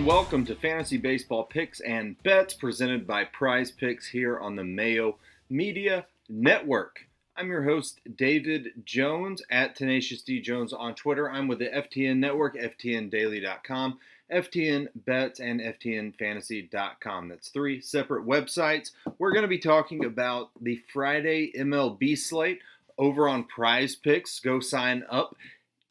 welcome to Fantasy Baseball Picks and Bets presented by Prize Picks here on the Mayo Media Network. I'm your host, David Jones, at Tenacious D Jones on Twitter. I'm with the FTN Network, ftndaily.com, FTN Bets, and ftnfantasy.com. That's three separate websites. We're going to be talking about the Friday MLB slate over on Prize Picks. Go sign up.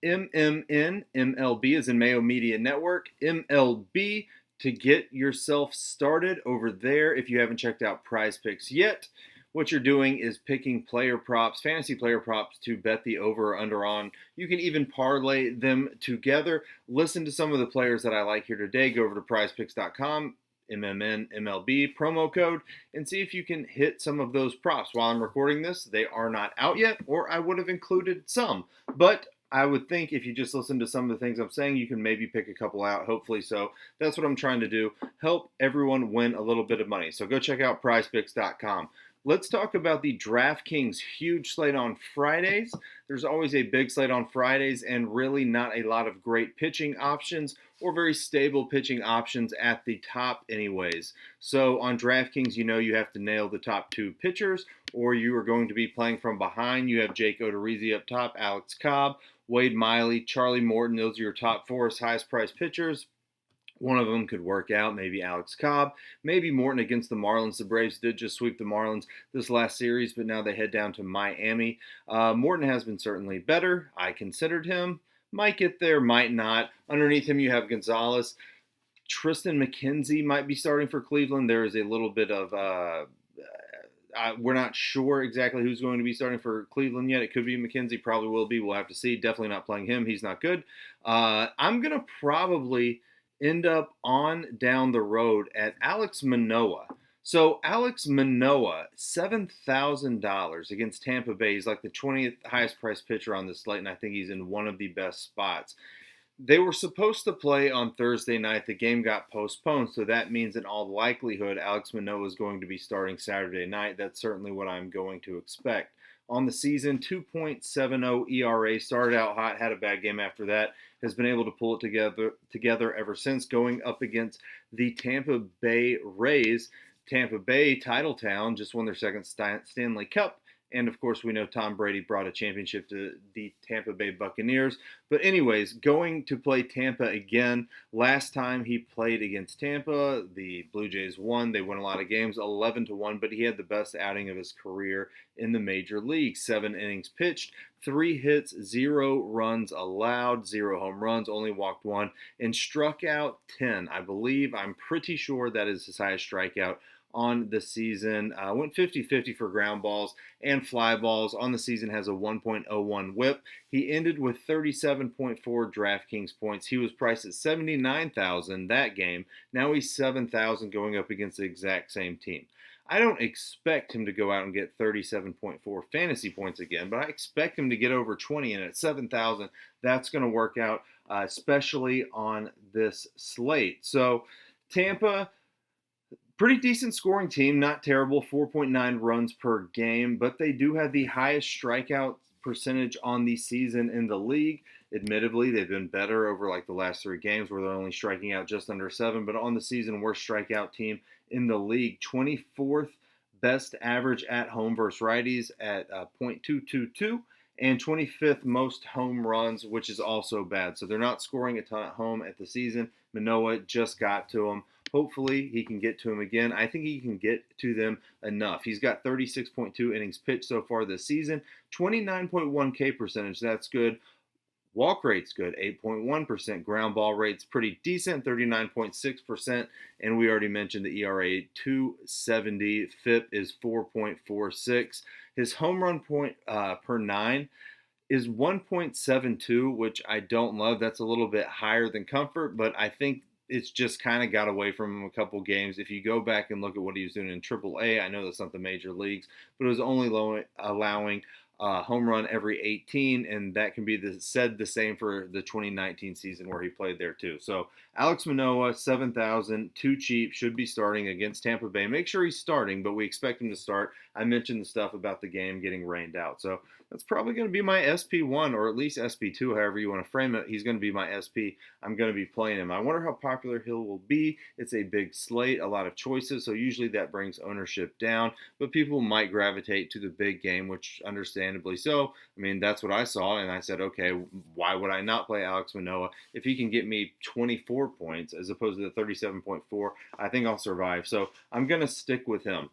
MLB is in Mayo Media Network. MLB to get yourself started over there. If you haven't checked out Prize Picks yet, what you're doing is picking player props, fantasy player props to bet the over or under on. You can even parlay them together. Listen to some of the players that I like here today. Go over to prizepicks.com, MLB promo code, and see if you can hit some of those props. While I'm recording this, they are not out yet, or I would have included some. But I would think if you just listen to some of the things I'm saying, you can maybe pick a couple out, hopefully. So that's what I'm trying to do, help everyone win a little bit of money. So go check out prizepicks.com. Let's talk about the DraftKings huge slate on Fridays. There's always a big slate on Fridays and really not a lot of great pitching options or very stable pitching options at the top anyways. So on DraftKings, you know you have to nail the top two pitchers or you are going to be playing from behind. You have Jake Odorizzi up top, Alex Cobb, Wade Miley, Charlie Morton. Those are your top four highest priced pitchers. One of them could work out, maybe Alex Cobb, maybe Morton against the Marlins. The Braves did just sweep the Marlins this last series, but now they head down to Miami. Morton has been certainly better. I considered him. Might get there, might not. Underneath him, you have Gonzalez. Tristan McKenzie might be starting for Cleveland. There is a little bit of we're not sure exactly who's going to be starting for Cleveland yet. It could be McKenzie, probably will be. We'll have to see. Definitely not playing him. He's not good. I'm going to probably end up on down the road at Alex Manoah. So Alex Manoah, $7,000 against Tampa Bay. He's like the 20th highest priced pitcher on this slate, and I think he's in one of the best spots. They were supposed to play on Thursday night. The game got postponed, so that means in all likelihood Alex Manoah is going to be starting Saturday night. That's certainly what I'm going to expect. On the season, 2.70 ERA, started out hot, had a bad game after that, has been able to pull it together ever since, going up against the Tampa Bay Rays. Tampa Bay, title town, just won their second Stanley Cup. And, of course, we know Tom Brady brought a championship to the Tampa Bay Buccaneers. But anyways, going to play Tampa again. Last time he played against Tampa, the Blue Jays won. They won a lot of games, 11-1, but he had the best outing of his career in the major leagues. 7 innings pitched, 3 hits, 0 runs allowed, 0 home runs, only walked 1, and struck out 10. I'm pretty sure that is his highest strikeout on the season. Went 50-50 for ground balls and fly balls. On the season has a 1.01 whip. He ended with 37.4 DraftKings points. He was priced at $79,000 that game. Now he's $7,000 going up against the exact same team. I don't expect him to go out and get 37.4 fantasy points again, but I expect him to get over 20, and at $7,000, that's going to work out, especially on this slate. So Tampa, pretty decent scoring team, not terrible, 4.9 runs per game, but they do have the highest strikeout percentage on the season in the league. Admittedly, they've been better over like the last 3 games where they're only striking out just under 7, but on the season, worst strikeout team in the league. 24th best average at home versus righties at .222, and 25th most home runs, which is also bad. So they're not scoring a ton at home at the season. Manoah just got to them. Hopefully he can get to them again. I think he can get to them enough. He's got 36.2 innings pitched so far this season, 29.1 K percentage. That's good. Walk rate's good, 8.1%. Ground ball rate's pretty decent, 39.6%. And we already mentioned the ERA, 2.70. FIP is 4.46. His home run point per 9 is 1.72, which I don't love. That's a little bit higher than comfort, but I think it's just kind of got away from him a couple games. If you go back and look at what he was doing in AAA, I know that's not the major leagues, but it was only allowing home run every 18, and that can be said the same for the 2019 season where he played there too. So Alex Manoah, 7,000, too cheap, should be starting against Tampa Bay. Make sure he's starting, but we expect him to start. I mentioned the stuff about the game getting rained out, so that's probably going to be my SP1 or at least SP2, however you want to frame it. He's going to be my SP. I'm going to be playing him. I wonder how popular he will be. It's a big slate, a lot of choices, so usually that brings ownership down, but people might gravitate to the big game, which understandably so. I mean, that's what I saw, and I said, okay, why would I not play Alex Manoah? If he can get me 24 points as opposed to the 37.4, I think I'll survive. So I'm going to stick with him.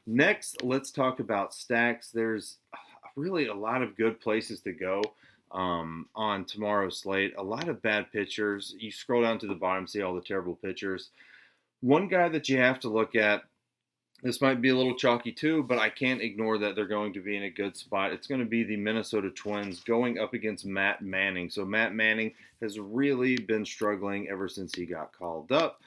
Next, let's talk about stacks. There's really a lot of good places to go on tomorrow's slate. A lot of bad pitchers. You scroll down to the bottom, see all the terrible pitchers. One guy that you have to look at, this might be a little chalky too, but I can't ignore that they're going to be in a good spot. It's going to be the Minnesota Twins going up against Matt Manning. So Matt Manning has really been struggling ever since he got called up.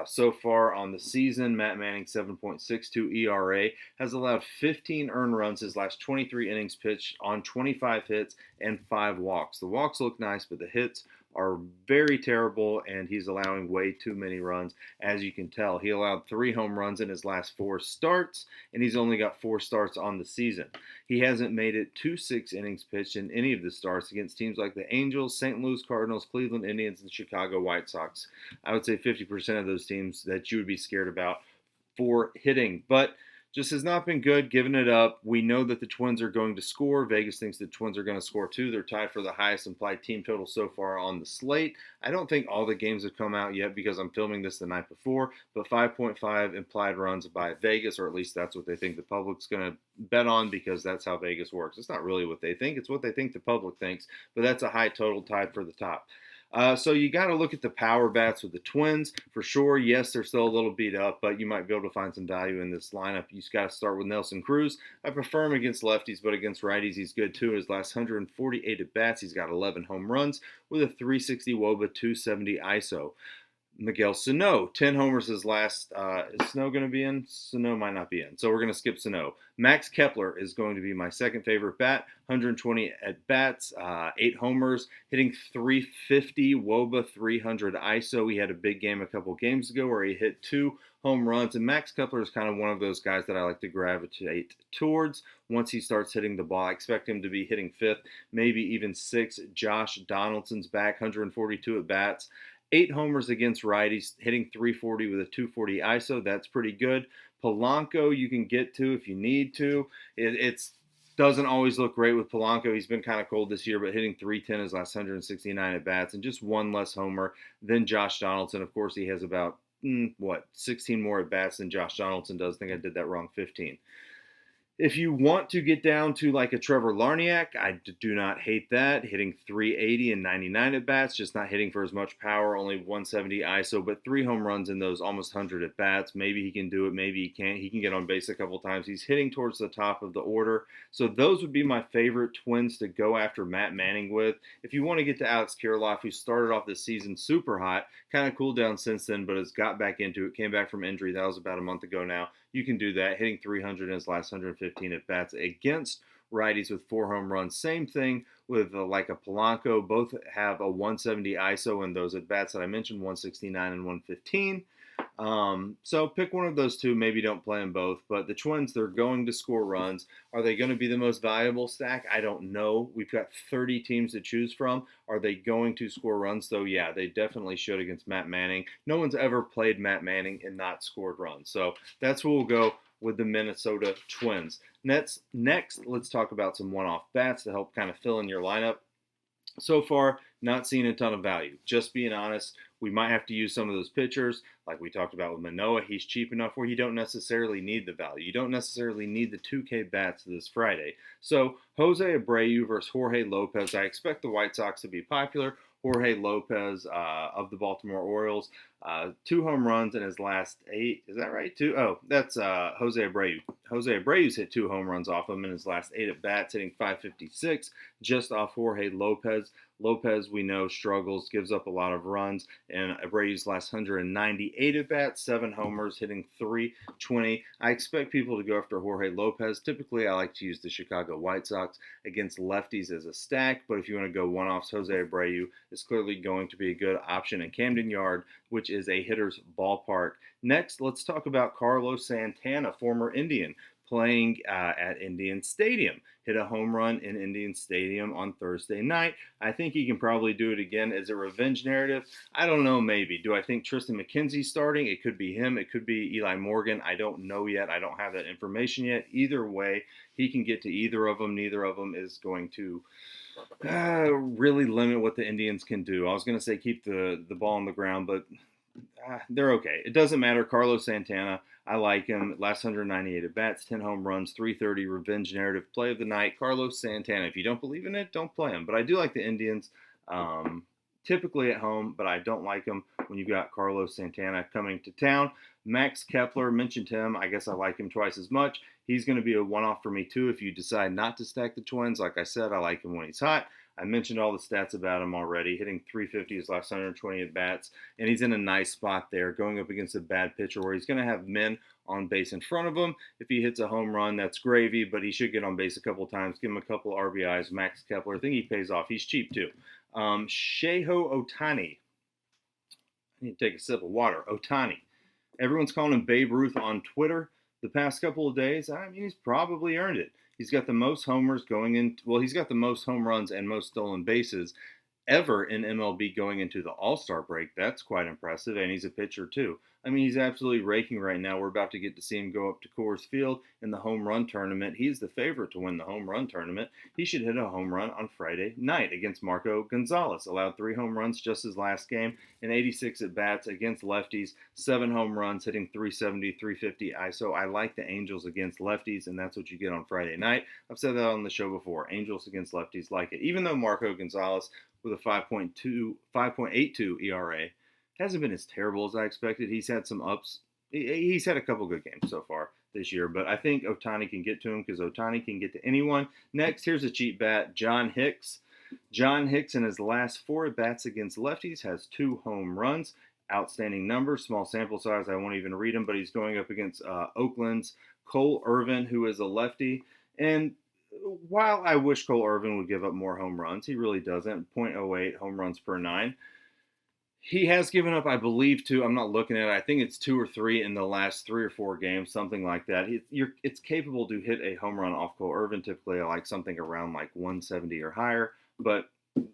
So far on the season, Matt Manning, 7.62 ERA, has allowed 15 earned runs his last 23 innings pitched on 25 hits and 5 walks. The walks look nice, but the hits are very terrible, and he's allowing way too many runs. As you can tell, he allowed 3 home runs in his last 4 starts, and he's only got 4 starts on the season. He hasn't made it to 6 innings pitched in any of the starts against teams like the Angels, St. Louis Cardinals, Cleveland Indians, and Chicago White Sox. I would say 50% of those teams that you would be scared about for hitting, but just has not been good, giving it up. We know that the Twins are going to score. Vegas thinks the Twins are going to score too. They're tied for the highest implied team total so far on the slate. I don't think all the games have come out yet because I'm filming this the night before, but 5.5 implied runs by Vegas, or at least that's what they think the public's going to bet on because that's how Vegas works. It's not really what they think. It's what they think the public thinks, but that's a high total tied for the top. So you got to look at the power bats with the Twins for sure. Yes, they're still a little beat up, but you might be able to find some value in this lineup. You just got to start with Nelson Cruz. I prefer him against lefties, but against righties, he's good too. His last 148 at bats, he's got 11 home runs with a 360 WOBA, 270 ISO. Miguel Sano, 10 homers his last. Is Sano going to be in? Sano might not be in, so we're going to skip Sano. Max Kepler is going to be my second favorite bat. 120 at bats, 8 homers, hitting 350 WOBA, 300 ISO. He had a big game a couple games ago where he hit 2 home runs, and Max Kepler is kind of one of those guys that I like to gravitate towards once he starts hitting the ball. I expect him to be hitting 5th, maybe even 6th. Josh Donaldson's back, 142 at bats. 8 homers against righties, hitting 340 with a 240 ISO. That's pretty good. Polanco you can get to if you need to. It's doesn't always look great with Polanco. He's been kind of cold this year, but hitting 310 his last 169 at bats and just 1 less homer than Josh Donaldson. Of course, he has about 16 more at bats than Josh Donaldson does. I think I did that wrong, 15. If you want to get down to like a Trevor Larnach, I do not hate that. Hitting 380 and 99 at bats, just not hitting for as much power, only 170 ISO, but 3 home runs in those almost 100 at bats. Maybe he can do it, maybe he can't. He can get on base a couple times. He's hitting towards the top of the order. So those would be my favorite Twins to go after Matt Manning with. If you want to get to Alex Kirilloff, who started off this season super hot, kind of cooled down since then, but has got back into it, came back from injury. That was about a month ago now. You can do that, hitting 300 in his last 115 at bats against righties with 4 home runs. Same thing with like a Polanco. Both have a 170 ISO in those at bats that I mentioned, 169 and 115. So pick one of those two. Maybe don't play them both. But the Twins, they're going to score runs. Are they going to be the most valuable stack? I don't know. We've got 30 teams to choose from. Are they going to score runs, though? Yeah, they definitely should against Matt Manning. No one's ever played Matt Manning and not scored runs. So that's where we'll go with the Minnesota Twins. Next, let's talk about some one-off bats to help kind of fill in your lineup. So far, not seeing a ton of value. Just being honest, we might have to use some of those pitchers. Like we talked about with Manoah, he's cheap enough where you don't necessarily need the value. You don't necessarily need the 2K bats this Friday. So Jose Abreu versus Jorge Lopez. I expect the White Sox to be popular. Jorge Lopez of the Baltimore Orioles, 2 home runs in his last 8. Is that right? 2? Oh, that's Jose Abreu. Jose Abreu's hit 2 home runs off him in his last 8 at bats, hitting 556, just off Jorge Lopez. Lopez, we know, struggles, gives up a lot of runs, and Abreu's last 198 at bats, 7 homers, hitting .320. I expect people to go after Jorge Lopez. Typically, I like to use the Chicago White Sox against lefties as a stack, but if you want to go one-offs, Jose Abreu is clearly going to be a good option in Camden Yard, which is a hitter's ballpark. Next, let's talk about Carlos Santana, former Indian, playing at Indian Stadium. Hit a home run in Indian Stadium on Thursday night. I think he can probably do it again. As a revenge narrative, I don't know, maybe. Do I think Tristan McKenzie's starting? It could be him. It could be Eli Morgan. I don't know yet. I don't have that information yet. Either way, he can get to either of them. Neither of them is going to really limit what the Indians can do. I was going to say keep the ball on the ground, but they're okay. It doesn't matter. Carlos Santana, I like him. Last 198 at bats, 10 home runs, 330 revenge narrative play of the night. Carlos Santana. If you don't believe in it, don't play him. But I do like the Indians, typically at home, but I don't like them when you've got Carlos Santana coming to town. Max Kepler, mentioned him. I guess I like him twice as much. He's going to be a one-off for me too if you decide not to stack the Twins. Like I said, I like him when he's hot. I mentioned all the stats about him already, hitting .350 his last 120 at bats, and he's in a nice spot there, going up against a bad pitcher where he's going to have men on base in front of him. If he hits a home run, that's gravy, but he should get on base a couple times, give him a couple RBIs. Max Kepler, I think he pays off. He's cheap too. Shohei Ohtani. I need to take a sip of water. Ohtani. Everyone's calling him Babe Ruth on Twitter the past couple of days. I mean, he's probably earned it. He's got the most homers he's got the most home runs and most stolen bases ever in MLB going into the All-Star break. That's quite impressive, and he's a pitcher too. I mean, he's absolutely raking right now. We're about to get to see him go up to Coors Field in the home run tournament. He's the favorite to win the home run tournament. He should hit a home run on Friday night against Marco Gonzalez. Allowed 3 home runs just his last game and 86 at-bats against lefties, 7 home runs, hitting .370, .350 ISO. I like the Angels against lefties, and that's what you get on Friday night. I've said that on the show before. Angels against lefties like it. Even though Marco Gonzalez with a 5.82 ERA hasn't been as terrible as I expected. He's had some ups. He's had a couple good games so far this year, but I think Ohtani can get to him because Ohtani can get to anyone. Next, here's a cheap bat, John Hicks. John Hicks in his last 4 at-bats against lefties has 2 home runs. Outstanding numbers, small sample size. I won't even read them, but he's going up against Oakland's Cole Irvin, who is a lefty. And while I wish Cole Irvin would give up more home runs, he really doesn't. .08 home runs per 9. He has given up, I believe, I'm not looking at it, I think it's 2 or 3 in the last 3 or 4 games, something like that. It's capable to hit a home run off Cole Irvin. Typically, I like something around like 170 or higher, but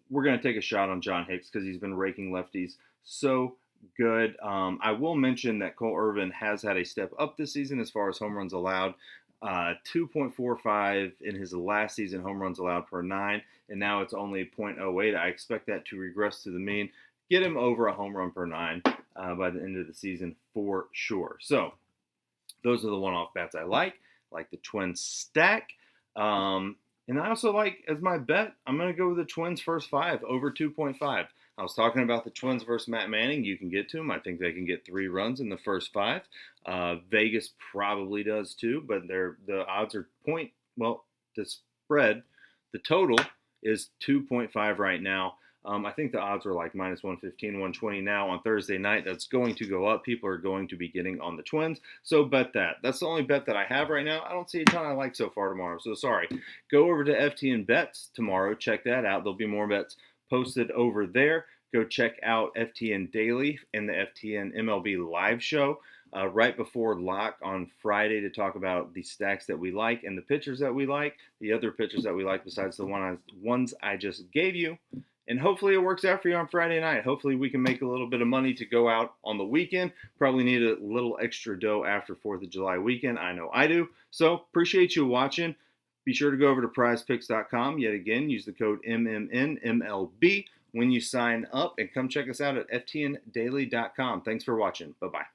we're going to take a shot on John Hicks because he's been raking lefties so good. I will mention that Cole Irvin has had a step up this season as far as home runs allowed. 2.45 in his last season home runs allowed per 9, and now it's only .08. I expect that to regress to the mean. Get him over a home run per 9 by the end of the season for sure. So those are the one-off bats I like the Twins stack. And I also like, as my bet, I'm going to go with the Twins first 5 over 2.5. I was talking about the Twins versus Matt Manning. You can get to them. I think they can get 3 runs in the first 5. Vegas probably does too, but the odds are the spread, the total is 2.5 right now. I think the odds are like -115, 120 now on Thursday night. That's going to go up. People are going to be getting on the Twins. So bet that. That's the only bet that I have right now. I don't see a ton I like so far tomorrow. So sorry. Go over to FTN Bets tomorrow. Check that out. There'll be more bets posted over there. Go check out FTN Daily and the FTN MLB live show right before lock on Friday to talk about the stacks that we like and the pitchers that we like, the other pitchers that we like besides the ones I just gave you. And hopefully it works out for you on Friday night. Hopefully we can make a little bit of money to go out on the weekend. Probably need a little extra dough after 4th of July weekend. I know I do. So appreciate you watching. Be sure to go over to prizepicks.com. Yet again, use the code MMNMLB when you sign up. And come check us out at ftndaily.com. Thanks for watching. Bye-bye.